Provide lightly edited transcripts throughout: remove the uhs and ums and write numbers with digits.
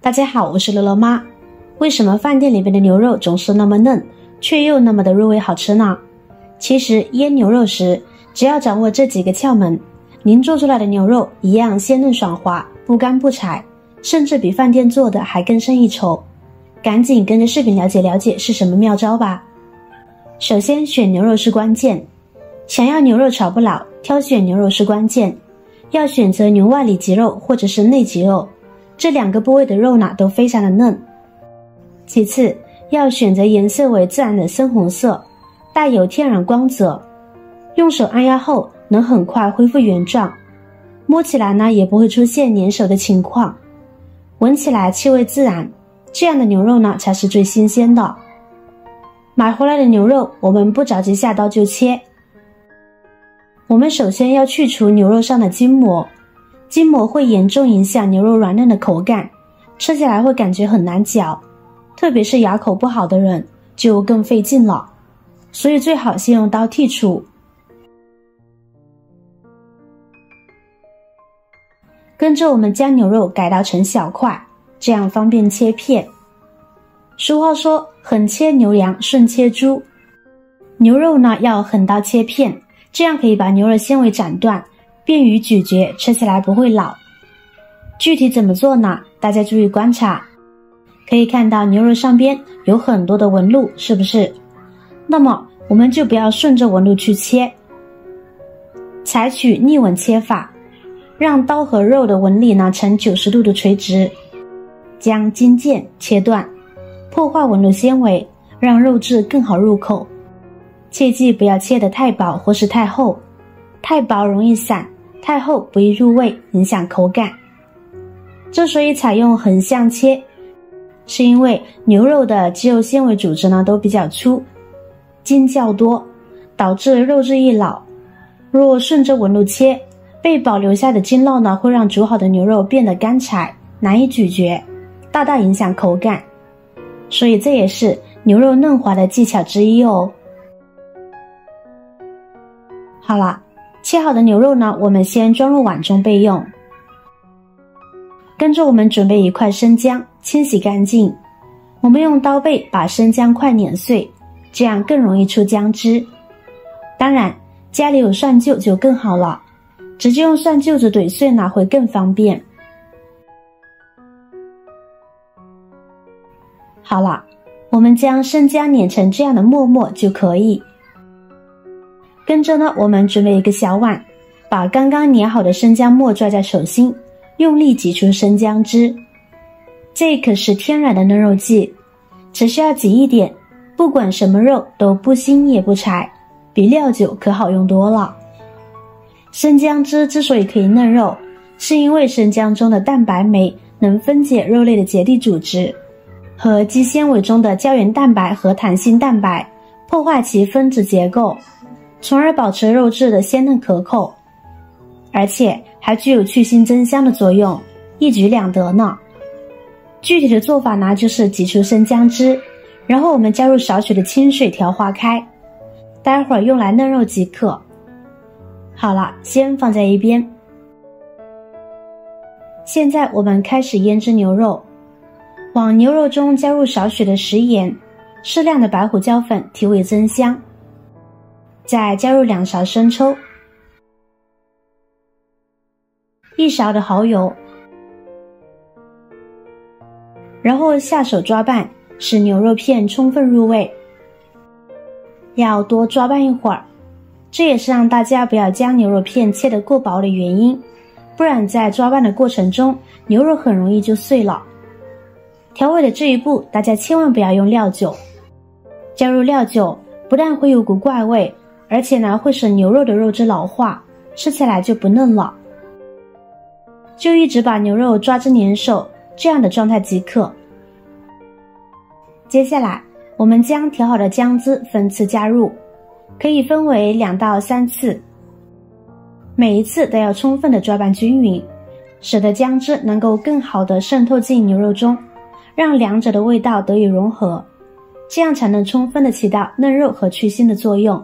大家好，我是乐乐妈。为什么饭店里面的牛肉总是那么嫩，却又那么的入味好吃呢？其实腌牛肉时，只要掌握这几个窍门，您做出来的牛肉一样鲜嫩爽滑，不干不柴，甚至比饭店做的还更胜一筹。赶紧跟着视频了解了解是什么妙招吧。首先，选牛肉是关键。想要牛肉炒不老，挑选牛肉是关键。要选择牛外里脊肉或者是内脊肉，这两个部位的肉呢都非常的嫩。其次，要选择颜色为自然的深红色，带有天然光泽，用手按压后能很快恢复原状，摸起来呢也不会出现粘手的情况，闻起来气味自然，这样的牛肉呢才是最新鲜的。买回来的牛肉，我们不着急下刀就切。我们首先要去除牛肉上的筋膜，筋膜会严重影响牛肉软嫩的口感，吃起来会感觉很难嚼，特别是牙口不好的人就更费劲了，所以最好先用刀剔除。跟着我们将牛肉改刀成小块，这样方便切片。俗话说，狠切牛羊，顺切猪。牛肉呢要狠刀切片，这样可以把牛肉纤维斩断，便于咀嚼，吃起来不会老。具体怎么做呢？大家注意观察，可以看到牛肉上边有很多的纹路，是不是？那么我们就不要顺着纹路去切，采取逆纹切法，让刀和肉的纹理呢呈90度的垂直，将筋腱切断，破坏纹路纤维，让肉质更好入口。切记不要切得太薄或是太厚，太薄容易散，太厚不易入味，影响口感。之所以采用横向切，是因为牛肉的肌肉纤维组织呢都比较粗，筋较多，导致肉质易老。若顺着纹路切，被保留下的筋络呢会让煮好的牛肉变得干柴，难以咀嚼，大大影响口感。所以这也是牛肉嫩滑的技巧之一哦。好了，切好的牛肉呢，我们先装入碗中备用。跟着我们准备一块生姜，清洗干净。我们用刀背把生姜块碾碎，这样更容易出姜汁。当然，家里有蒜臼就更好了，直接用蒜臼子怼碎呢会更方便。好了，我们将生姜碾成这样的沫沫就可以。跟着呢，我们准备一个小碗，把刚刚碾好的生姜末抓在手心，用力挤出生姜汁。这可是天然的嫩肉剂，只需要挤一点，不管什么肉都不腥也不柴，比料酒可好用多了。生姜汁之所以可以嫩肉，是因为生姜中的蛋白酶能分解肉类的结缔组织，和肌纤维中的胶原蛋白和弹性蛋白，破坏其分子结构，从而保持肉质的鲜嫩可口，而且还具有去腥增香的作用，一举两得呢。具体的做法呢，就是挤出生姜汁，然后我们加入少许的清水调化开，待会儿用来嫩肉即可。好了，先放在一边。现在我们开始腌制牛肉，往牛肉中加入少许的食盐，适量的白胡椒粉提味增香，再加入2勺生抽，1勺的蚝油，然后下手抓拌，使牛肉片充分入味。要多抓拌一会儿，这也是让大家不要将牛肉片切得过薄的原因，不然在抓拌的过程中，牛肉很容易就碎了。调味的这一步，大家千万不要用料酒，加入料酒不但会有股怪味，而且呢会使牛肉的肉质老化，吃起来就不嫩了。就一直把牛肉抓至粘手，这样的状态即可。接下来我们将调好的姜汁分次加入，可以分为2到3次，每一次都要充分的抓拌均匀，使得姜汁能够更好的渗透进牛肉中，让两者的味道得以融合，这样才能充分的起到嫩肉和去腥的作用。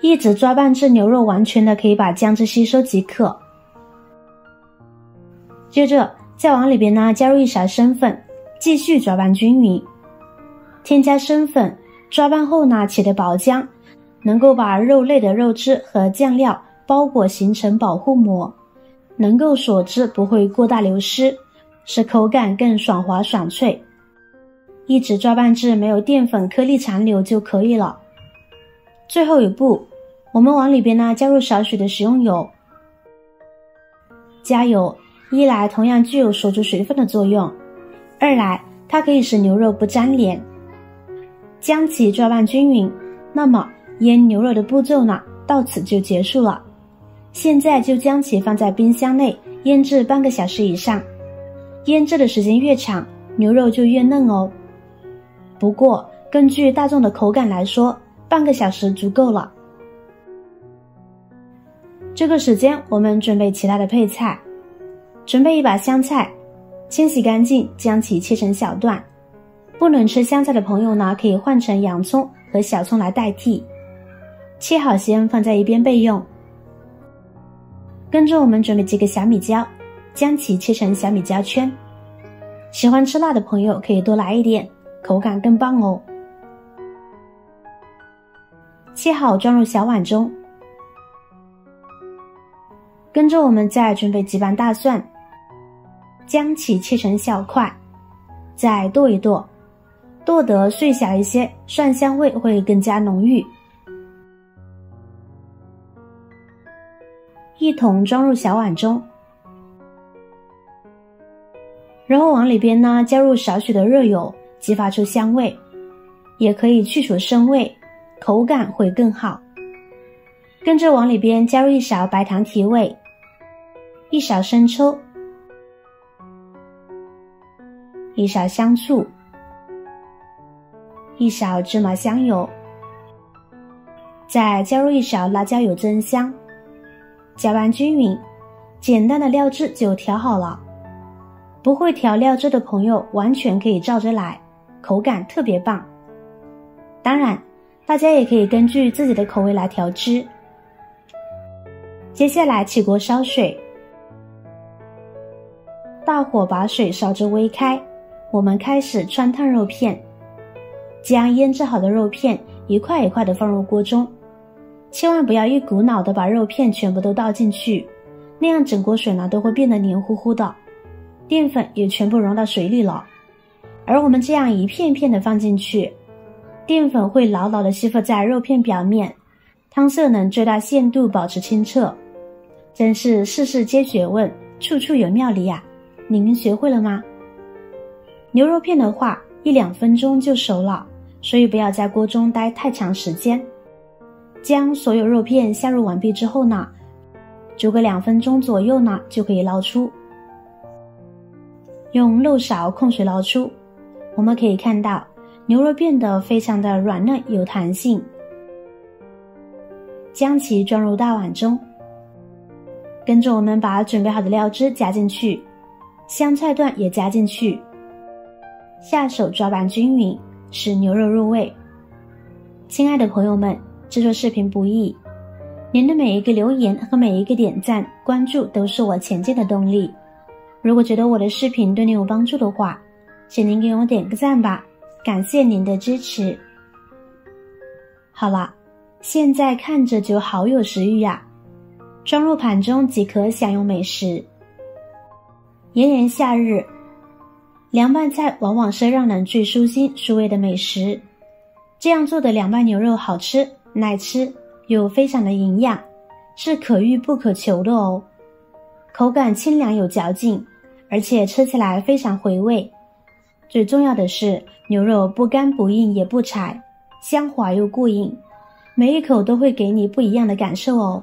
一直抓拌至牛肉完全的可以把姜汁吸收即可。接着再往里边呢加入1勺生粉，继续抓拌均匀。添加生粉，抓拌后呢起的薄浆能够把肉类的肉汁和酱料包裹形成保护膜，能够锁汁不会过大流失，使口感更爽滑爽脆。一直抓拌至没有淀粉颗粒残留就可以了。最后一步，我们往里边呢加入少许的食用油。加油，一来同样具有锁住水分的作用，二来它可以使牛肉不粘连。将其抓拌均匀，那么腌牛肉的步骤呢到此就结束了。现在就将其放在冰箱内腌制半个小时以上，腌制的时间越长，牛肉就越嫩哦。不过根据大众的口感来说，半个小时足够了。这个时间我们准备其他的配菜。准备一把香菜，清洗干净，将其切成小段。不能吃香菜的朋友呢，可以换成洋葱和小葱来代替。切好先放在一边备用。跟着我们准备几个小米椒，将其切成小米椒圈。喜欢吃辣的朋友可以多来一点，口感更棒哦。切好装入小碗中。跟着我们再准备几瓣大蒜，将其切成小块，再剁一剁，剁得碎小一些，蒜香味会更加浓郁。一同装入小碗中，然后往里边呢加入少许的热油，激发出香味，也可以去除生味，口感会更好。跟着往里边加入1勺白糖提味，1勺生抽，1勺香醋，1勺芝麻香油，再加入1勺辣椒油增香，搅拌均匀，简单的料汁就调好了。不会调料汁的朋友完全可以照着来，口感特别棒。当然，大家也可以根据自己的口味来调汁。接下来起锅烧水，大火把水烧至微开，我们开始穿烫肉片，将腌制好的肉片一块一块的放入锅中，千万不要一股脑的把肉片全部都倒进去，那样整锅水呢都会变得黏糊糊的，淀粉也全部融到水里了。而我们这样一片片的放进去，淀粉会牢牢的吸附在肉片表面，汤色能最大限度保持清澈。真是事事皆学问，处处有妙理呀！您学会了吗？牛肉片的话，1-2分钟就熟了，所以不要在锅中待太长时间。将所有肉片下入完毕之后呢，煮个2分钟左右呢，就可以捞出。用漏勺控水捞出，我们可以看到牛肉变得非常的软嫩有弹性。将其装入大碗中，跟着我们把准备好的料汁加进去，香菜段也加进去，下手抓拌均匀，使牛肉入味。亲爱的朋友们，制作视频不易，您的每一个留言和每一个点赞、关注都是我前进的动力。如果觉得我的视频对您有帮助的话，请您给我点个赞吧，感谢您的支持。好了，现在看着就好有食欲呀，装入盘中即可享用美食。炎炎夏日，凉拌菜往往是让人最舒心舒胃的美食。这样做的凉拌牛肉好吃、耐吃，又非常的营养，是可遇不可求的哦。口感清凉有嚼劲，而且吃起来非常回味。最重要的是，牛肉不干不硬也不柴，香滑又过瘾，每一口都会给你不一样的感受哦。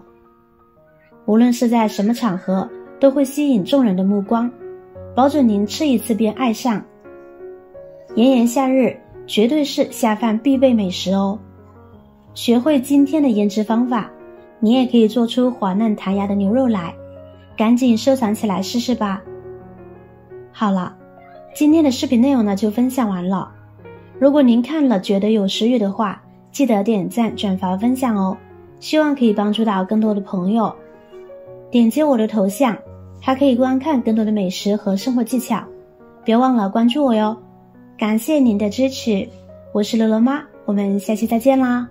无论是在什么场合，都会吸引众人的目光，保准您吃一次便爱上。炎炎夏日，绝对是下饭必备美食哦。学会今天的腌制方法，你也可以做出滑嫩弹牙的牛肉来，赶紧收藏起来试试吧。好了，今天的视频内容呢就分享完了。如果您看了觉得有食欲的话，记得点赞、转发、分享哦，希望可以帮助到更多的朋友。点击我的头像，还可以观看更多的美食和生活技巧。别忘了关注我哟！感谢您的支持，我是乐乐妈，我们下期再见啦！